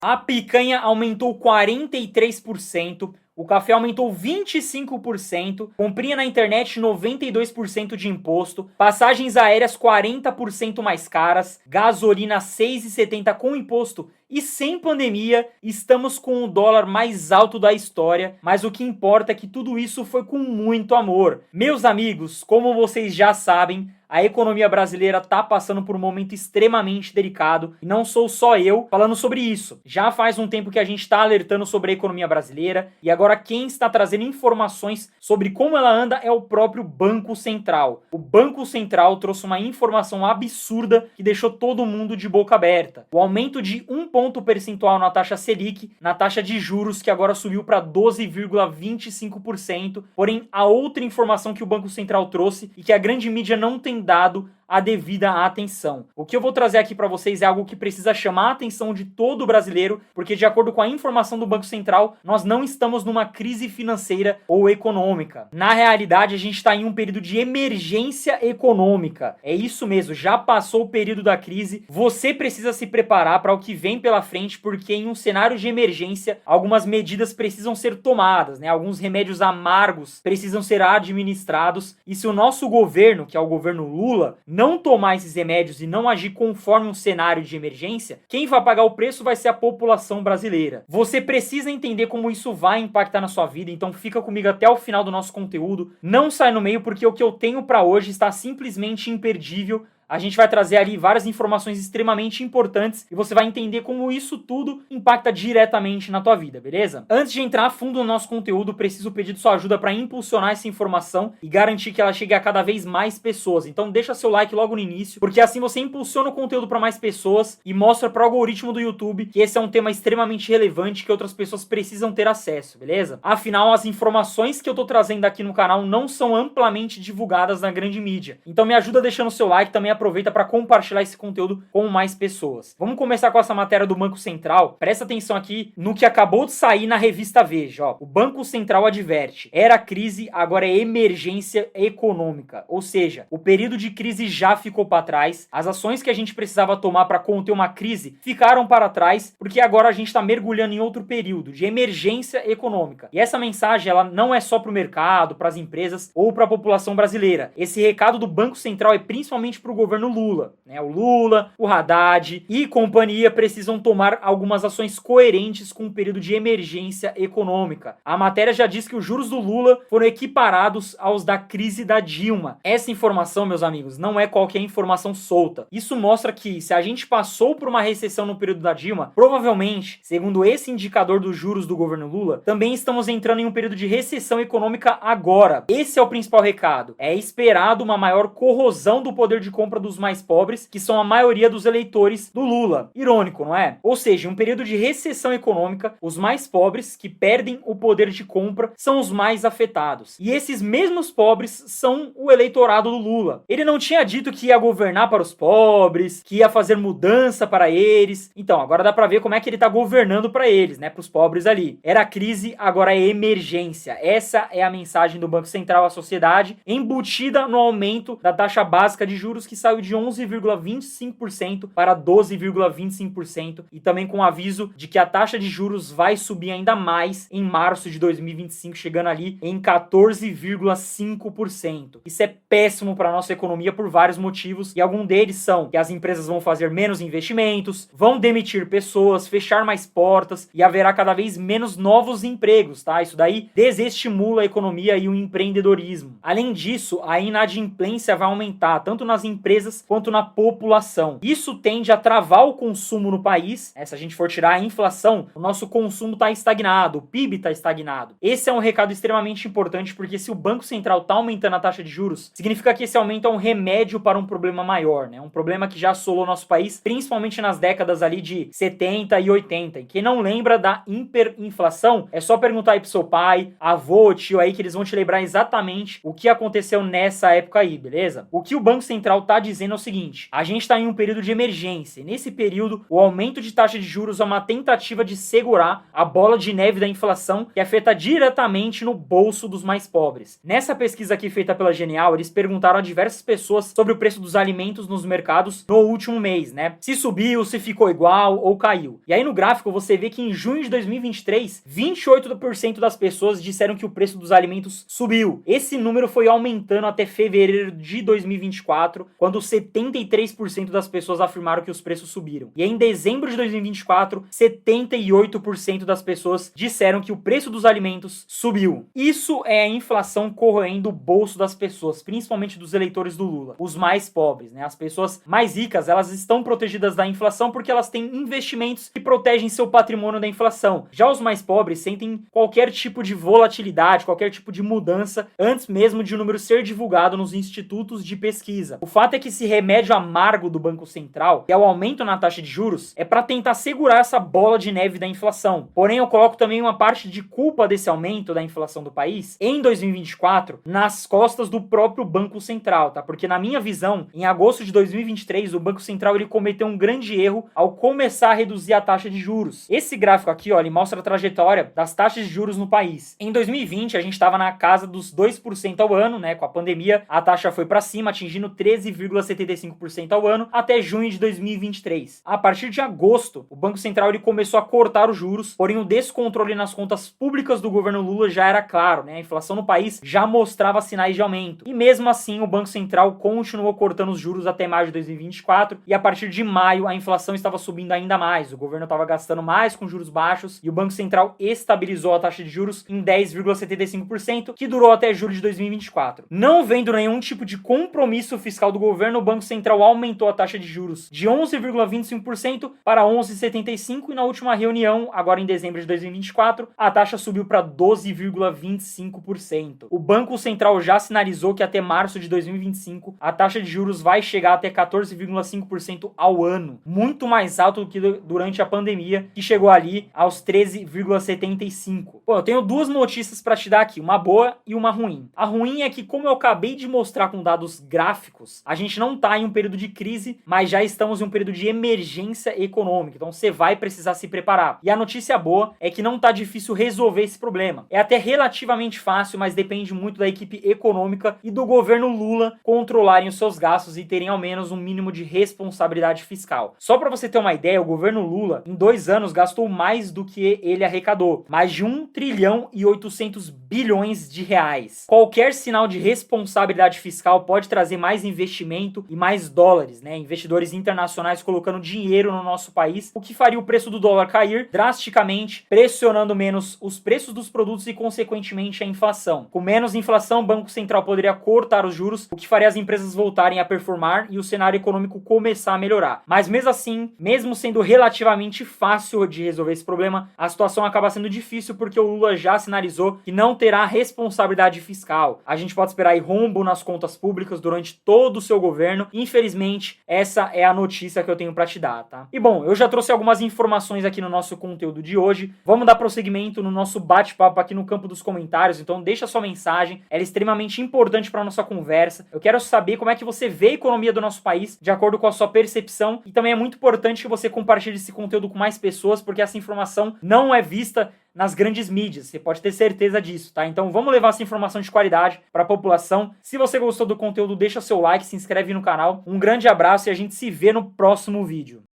A picanha aumentou 43%, o café aumentou 25%, comprinha na internet 92% de imposto, passagens aéreas 40% mais caras, gasolina 6,70 com imposto e sem pandemia. Estamos com o dólar mais alto da história, mas o que importa é que tudo isso foi com muito amor. Meus amigos, como vocês já sabem, a economia brasileira tá passando por um momento extremamente delicado e não sou só eu falando sobre isso. Já faz um tempo que a gente tá alertando sobre a economia brasileira e agora quem está trazendo informações sobre como ela anda é o próprio Banco Central. O Banco Central trouxe uma informação absurda que deixou todo mundo de boca aberta. O aumento de 1 ponto percentual na taxa Selic, na taxa de juros que agora subiu para 12,25%. Porém, a outra informação que o Banco Central trouxe e que a grande mídia não tem dado a devida atenção. O que eu vou trazer aqui para vocês é algo que precisa chamar a atenção de todo brasileiro, porque de acordo com a informação do Banco Central, nós não estamos numa crise financeira ou econômica. Na realidade, a gente está em um período de emergência econômica. É isso mesmo, já passou o período da crise. Você precisa se preparar para o que vem pela frente, porque em um cenário de emergência, algumas medidas precisam ser tomadas, né? Alguns remédios amargos precisam ser administrados. E se o nosso governo, que é o governo Lula, não tomar esses remédios e não agir conforme um cenário de emergência, quem vai pagar o preço vai ser a população brasileira. Você precisa entender como isso vai impactar na sua vida, então fica comigo até o final do nosso conteúdo. Não sai no meio, porque o que eu tenho para hoje está simplesmente imperdível. A gente vai trazer ali várias informações extremamente importantes e você vai entender como isso tudo impacta diretamente na tua vida, beleza? Antes de entrar a fundo no nosso conteúdo, preciso pedir sua ajuda para impulsionar essa informação e garantir que ela chegue a cada vez mais pessoas. Então deixa seu like logo no início, porque assim você impulsiona o conteúdo para mais pessoas e mostra para o algoritmo do YouTube que esse é um tema extremamente relevante que outras pessoas precisam ter acesso, beleza? Afinal, as informações que eu tô trazendo aqui no canal não são amplamente divulgadas na grande mídia. Então me ajuda deixando seu like, também aproveita para compartilhar esse conteúdo com mais pessoas. Vamos começar com essa matéria do Banco Central. Presta atenção aqui no que acabou de sair na revista Veja. Ó. O Banco Central adverte: era crise, agora é emergência econômica. Ou seja, o período de crise já ficou para trás. As ações que a gente precisava tomar para conter uma crise ficaram para trás, porque agora a gente está mergulhando em outro período de emergência econômica. E essa mensagem ela não é só para o mercado, para as empresas ou para a população brasileira. Esse recado do Banco Central é principalmente para o governo Lula, né? O Lula, o Haddad e companhia precisam tomar algumas ações coerentes com o período de emergência econômica. A matéria já diz que os juros do Lula foram equiparados aos da crise da Dilma. Essa informação, meus amigos, não é qualquer informação solta. Isso mostra que se a gente passou por uma recessão no período da Dilma, provavelmente, segundo esse indicador dos juros do governo Lula, também estamos entrando em um período de recessão econômica agora. Esse é o principal recado. É esperado uma maior corrosão do poder de compra dos mais pobres, que são a maioria dos eleitores do Lula. Irônico, não é? Ou seja, em um período de recessão econômica, os mais pobres, que perdem o poder de compra, são os mais afetados. E esses mesmos pobres são o eleitorado do Lula. Ele não tinha dito que ia governar para os pobres, que ia fazer mudança para eles. Então, agora dá para ver como é que ele tá governando para eles, né? Para os pobres ali. Era crise, agora é emergência. Essa é a mensagem do Banco Central à sociedade, embutida no aumento da taxa básica de juros, que saiu de 11,25% para 12,25% e também com aviso de que a taxa de juros vai subir ainda mais em março de 2025, chegando ali em 14,5%. Isso é péssimo para a nossa economia por vários motivos e algum deles são que as empresas vão fazer menos investimentos, vão demitir pessoas, fechar mais portas e haverá cada vez menos novos empregos, tá? Isso daí desestimula a economia e o empreendedorismo. Além disso, a inadimplência vai aumentar tanto nas empresas quanto na população. Isso tende a travar o consumo no país. Se a gente for tirar a inflação, o nosso consumo está estagnado, o PIB está estagnado. Esse é um recado extremamente importante, porque se o Banco Central está aumentando a taxa de juros, significa que esse aumento é um remédio para um problema maior, né? Um problema que já assolou nosso país, principalmente nas décadas ali de 70 e 80. E quem não lembra da hiperinflação, é só perguntar aí pro seu pai, avô, tio aí, que eles vão te lembrar exatamente o que aconteceu nessa época aí, beleza? O que o Banco Central está dizendo é o seguinte: a gente está em um período de emergência. E nesse período, o aumento de taxa de juros é uma tentativa de segurar a bola de neve da inflação que afeta diretamente no bolso dos mais pobres. Nessa pesquisa aqui feita pela Genial, eles perguntaram a diversas pessoas sobre o preço dos alimentos nos mercados no último mês, né? Se subiu, se ficou igual ou caiu. E aí no gráfico você vê que em junho de 2023, 28% das pessoas disseram que o preço dos alimentos subiu. Esse número foi aumentando até fevereiro de 2024, quando 73% das pessoas afirmaram que os preços subiram. E em dezembro de 2024, 78% das pessoas disseram que o preço dos alimentos subiu. Isso é a inflação corroendo o bolso das pessoas, principalmente dos eleitores do Lula, os mais pobres, né? As pessoas mais ricas, elas estão protegidas da inflação porque elas têm investimentos que protegem seu patrimônio da inflação. Já os mais pobres sentem qualquer tipo de volatilidade, qualquer tipo de mudança antes mesmo de o número ser divulgado nos institutos de pesquisa. O fato é que esse remédio amargo do Banco Central, que é o aumento na taxa de juros, é para tentar segurar essa bola de neve da inflação. Porém, eu coloco também uma parte de culpa desse aumento da inflação do país em 2024 nas costas do próprio Banco Central, tá? Porque na minha visão, em agosto de 2023, o Banco Central ele cometeu um grande erro ao começar a reduzir a taxa de juros. Esse gráfico aqui, ó, ele mostra a trajetória das taxas de juros no país. Em 2020, a gente estava na casa dos 2% ao ano, né? Com a pandemia, a taxa foi para cima, atingindo 13,75% ao ano até junho de 2023. A partir de agosto, o Banco Central ele começou a cortar os juros, porém o descontrole nas contas públicas do governo Lula já era claro, né? A inflação no país já mostrava sinais de aumento. E mesmo assim, o Banco Central continuou cortando os juros até maio de 2024 e a partir de maio a inflação estava subindo ainda mais. O governo estava gastando mais com juros baixos e o Banco Central estabilizou a taxa de juros em 10,75%, que durou até julho de 2024. Não vendo nenhum tipo de compromisso fiscal do governo, o Banco Central aumentou a taxa de juros de 11,25% para 11,75% e na última reunião, agora em dezembro de 2024, a taxa subiu para 12,25%. O Banco Central já sinalizou que até março de 2025 a taxa de juros vai chegar até 14,5% ao ano, muito mais alto do que durante a pandemia, que chegou ali aos 13,75%. Pô, eu tenho duas notícias para te dar aqui, uma boa e uma ruim. A ruim é que, como eu acabei de mostrar com dados gráficos, a gente não está em um período de crise, mas já estamos em um período de emergência econômica, então você vai precisar se preparar. E a notícia boa é que não está difícil resolver esse problema. É até relativamente fácil, mas depende muito da equipe econômica e do governo Lula controlarem os seus gastos e terem ao menos um mínimo de responsabilidade fiscal. Só para você ter uma ideia, o governo Lula, em 2 anos, gastou mais do que ele arrecadou, mais de 1 trilhão e 800 bilhões de reais. Qualquer sinal de responsabilidade fiscal pode trazer mais investimento e mais dólares, né? Investidores internacionais colocando dinheiro no nosso país, o que faria o preço do dólar cair drasticamente, pressionando menos os preços dos produtos e, consequentemente, a inflação. Com menos inflação, o Banco Central poderia cortar os juros, o que faria as empresas voltarem a performar e o cenário econômico começar a melhorar. Mas mesmo assim, mesmo sendo relativamente fácil de resolver esse problema, a situação acaba sendo difícil porque o Lula já sinalizou que não terá responsabilidade fiscal. A gente pode esperar aí rombo nas contas públicas durante todo o seu governo. Infelizmente, essa é a notícia que eu tenho para te dar, tá? E bom, eu já trouxe algumas informações aqui no nosso conteúdo de hoje. Vamos dar prosseguimento no nosso bate-papo aqui no campo dos comentários, então deixa sua mensagem, ela é extremamente importante para nossa conversa. Eu quero saber como é que você vê a economia do nosso país de acordo com a sua percepção e também é muito importante que você compartilhe esse conteúdo com mais pessoas, porque essa informação não é vista nas grandes mídias, você pode ter certeza disso, tá? Então vamos levar essa informação de qualidade para a população. Se você gostou do conteúdo, deixa seu like, se inscreve no canal. Um grande abraço e a gente se vê no próximo vídeo.